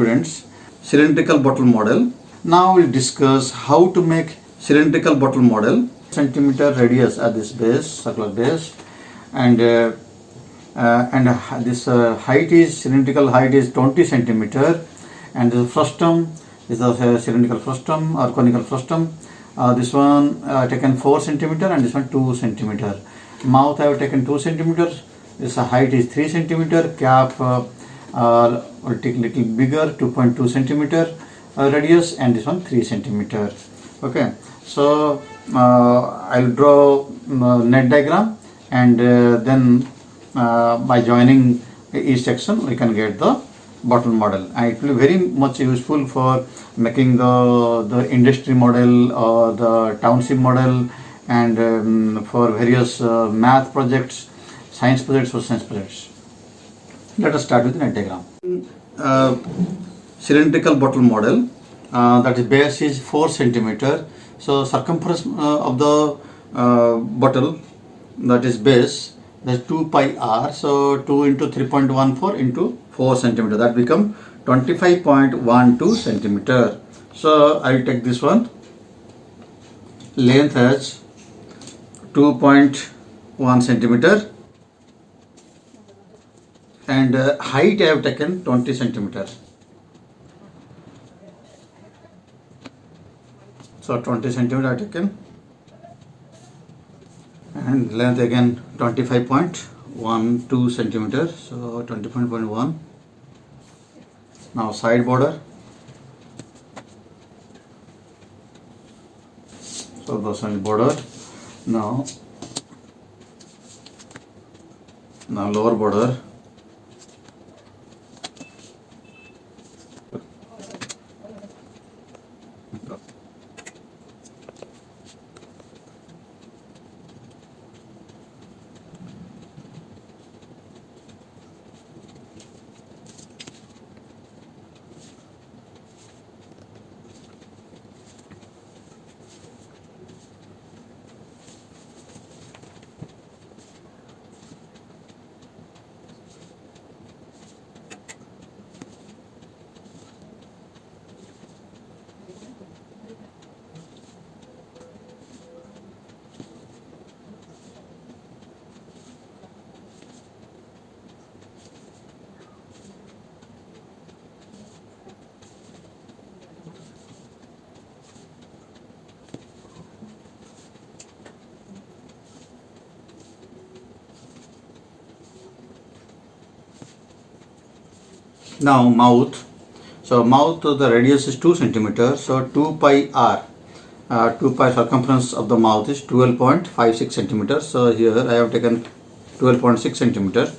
students, cylindrical bottle model. Now we'll discuss how to make cylindrical bottle model. Centimeter radius at this base, circular base, and this height is cylindrical height is 20 centimeter, and the frustum is a cylindrical frustum or conical frustum. This one taken 4 centimeter and this one 2 centimeter. Mouth I have taken 2 centimeter. This height is 3 centimeter. Cap will take little bigger, 2.2 centimeter radius, and this one 3 centimeter. Okay, so I'll draw net diagram, and then by joining each section we can get the bottle model, and it will be very much useful for making the industry model or the township model, and for various math projects, science projects or science projects. Let us start with the net diagram. Cylindrical bottle model, that is base is 4 centimeter. So circumference of the bottle, that is base, that's 2 pi r. So 2 into 3.14 into 4 centimeter, that become 25.12 centimeter. So I will take this one. Length as 2.1 centimeter, and height I have taken 20 centimeter. So 20 centimeter I have taken, and length again 25.12 centimeter. So 20.1. Now side border. So the side border. Now lower border. Now mouth. So mouth, the radius is 2 centimeter. So 2 pi r, 2 pi circumference of the mouth is 12.56 centimeter. So here I have taken 12.6 centimeter,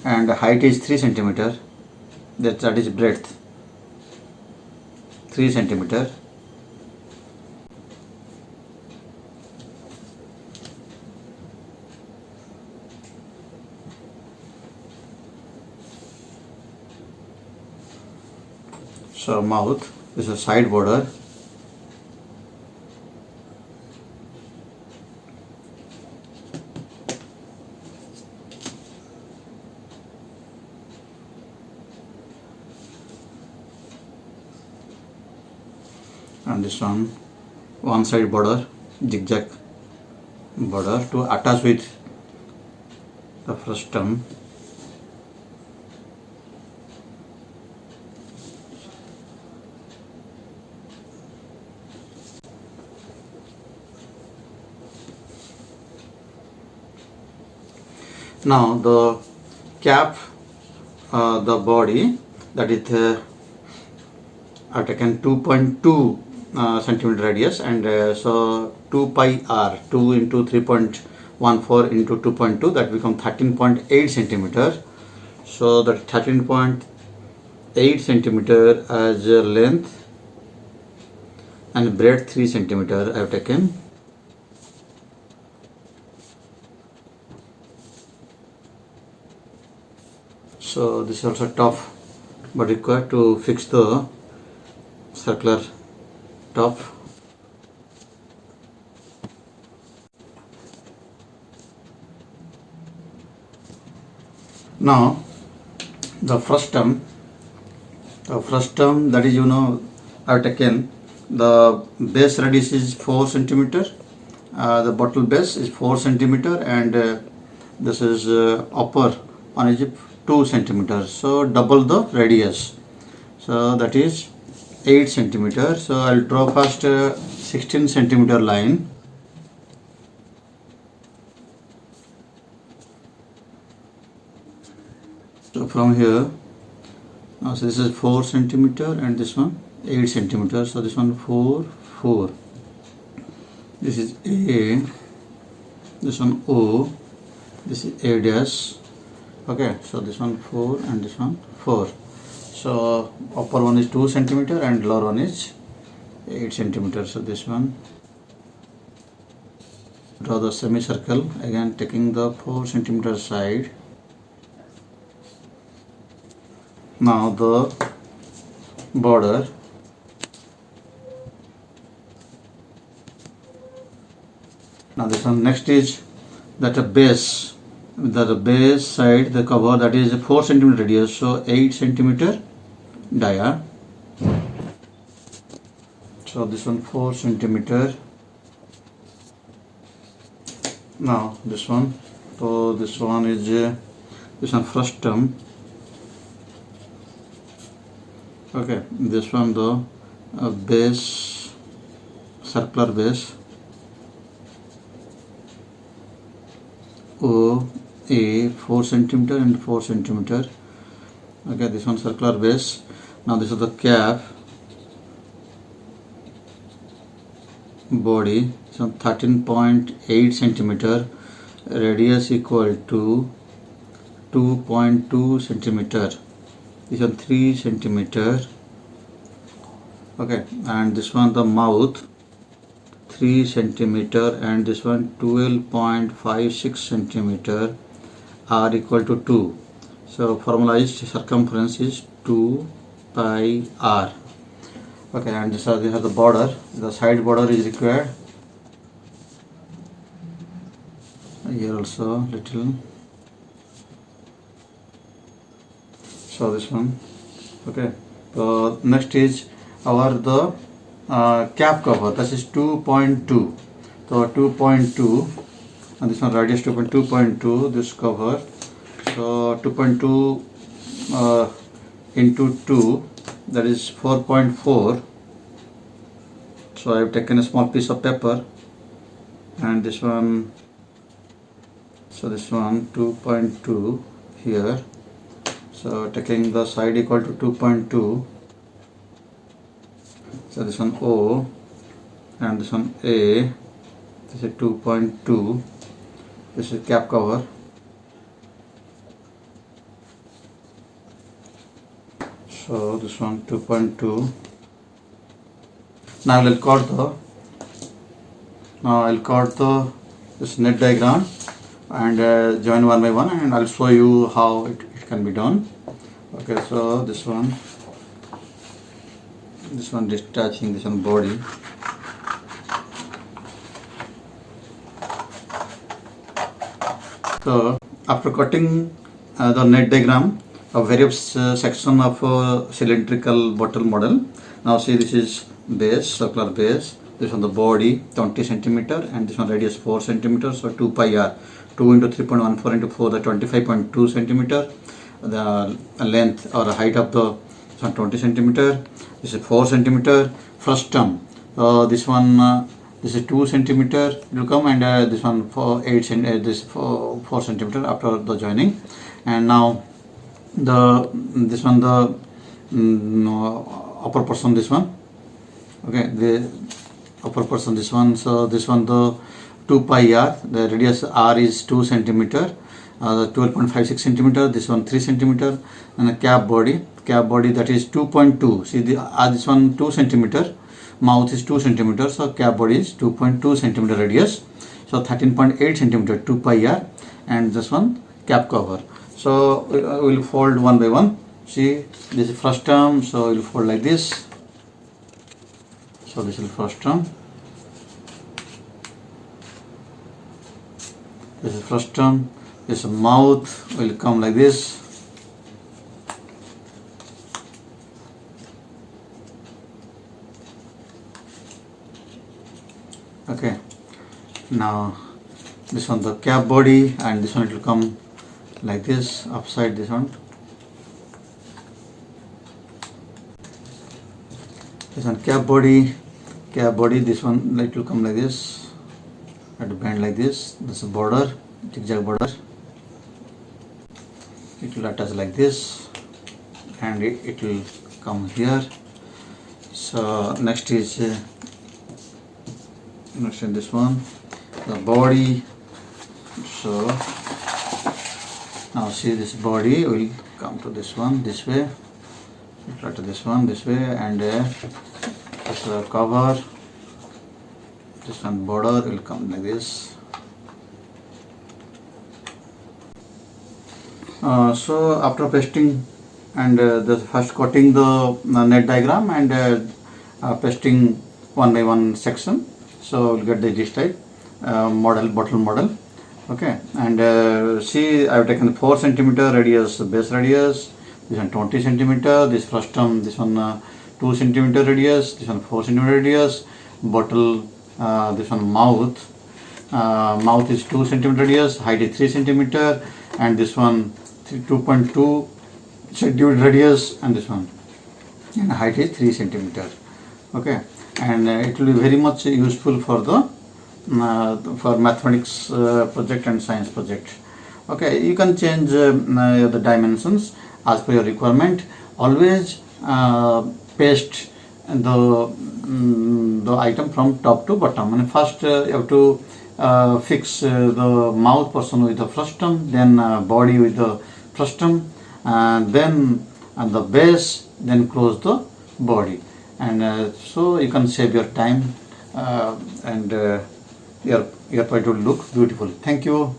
and height is 3 centimeter. That is breadth 3 centimeter. So mouth is a side border. And this one side border, zigzag border to attach with the frustum. Now the cap, the body, that is I have taken 2.2 centimeter radius, and so 2 pi r, 2 into 3.14 into 2.2, that become 13.8 centimeter. So that 13.8 centimeter as length, and breadth 3 centimeter I have taken. So this is also tough but required to fix the circular top. Now the frustum, that is, I have taken the base radius is 4 centimeter, the bottle base is 4 centimeter, and this is upper one is 2 centimeters, so double the radius, so that is 8 centimeter. So I'll draw first 16 centimeter line. So from here, so this is 4 centimeter and this one 8 centimeter, so this one 4, this is A, this one O, this is A dash. Okay, so this one 4 and this one 4. So upper one is 2 centimeter and lower one is 8 centimeter. So this one, draw the semicircle, again taking the 4 centimeter side. Now the border, now this one next is that a base, the base side, the cover, that is 4 centimeter radius, so 8 centimeter dia. So this one 4 centimeter. Now this one, so this one is this one frustum. Okay, this one the base, circular base, O, A, 4 centimeter and 4 centimeter. Okay, this one circular base. Now this is the cap, body, so 13.8 centimeter, radius equal to 2.2 centimeter. This one 3 centimeter. Okay, and this one the mouth 3 centimeter and this one 12.56 centimeter, r equal to 2. So formalized circumference is 2 pi r. Okay, and this is the border, the side border is required. Here also little. So this one. Okay, so next is our the cap cover, that is 2.2. So 2.2 and this one radius 2.2, this cover. So 2.2 into 2, that is 4.4. So I have taken a small piece of paper and this one, so this one 2.2 here. So taking the side equal to 2.2. So this one O and this one A, this is 2.2, this is cap cover. So this one 2.2. Now I'll cut the this net diagram and join one by one, and I'll show you how it can be done. Okay, so this one detaching this one body. So after cutting the net diagram of various section of cylindrical bottle model, now see this is base, circular base, this one the body 20 centimeter and this one radius 4 centimeter, so 2 pi r, 2 into 3.14 into 4, the 25.2 centimeter, the length or height of the 20 centimeter, this is 4 centimeter. First term, this one this is 2 centimeter it will come, and this one for 8 this 4 centimeter after the joining. And now this one the upper portion, this one, okay, the upper portion, this one. So this one the 2 pi r, the radius r is 2 centimeter, 12.56 centimeter, this one 3 centimeter, and a cap body that is 2.2. see this one 2 centimeter, mouth is 2 centimeter, so cap body is 2.2 centimeter radius, so 13.8 centimeter, 2 pi r, and this one cap cover. So we will fold one by one. See, this is first term, so we will fold like this. So this is first term, this is first term, This mouth will come like this. Okay, now this one the cap body, and this one it will come like this, upside this one. This one cap body, this one it will come like this, at the bend like this. This is border, zigzag border. It will attach like this, and it will come here. So next is this one, the body. So now see, this body will come to this one this way, to this one this way, and this cover, this one border will come like this. So after pasting and the first cutting the net diagram and pasting one by one section, so we'll get this type model, bottle model. Okay, and see, I have taken 4 centimeter radius base radius, this one 20 centimeter, this frustum, this one 2 centimeter radius, this one 4 centimeter radius, bottle, this one mouth is 2 centimeter radius, height is 3 centimeter, and this one 2.2 centimeter radius, and this one, and height is 3 centimeter. Okay, and it will be very much useful for the for mathematics project and science project. Okay, you can change the dimensions as per your requirement. Always paste the item from top to bottom. And first you have to fix the mouth portion with the frustum, then body with the frustum, and then the base, then close the body, and so you can save your time and your project will look beautiful. Thank you.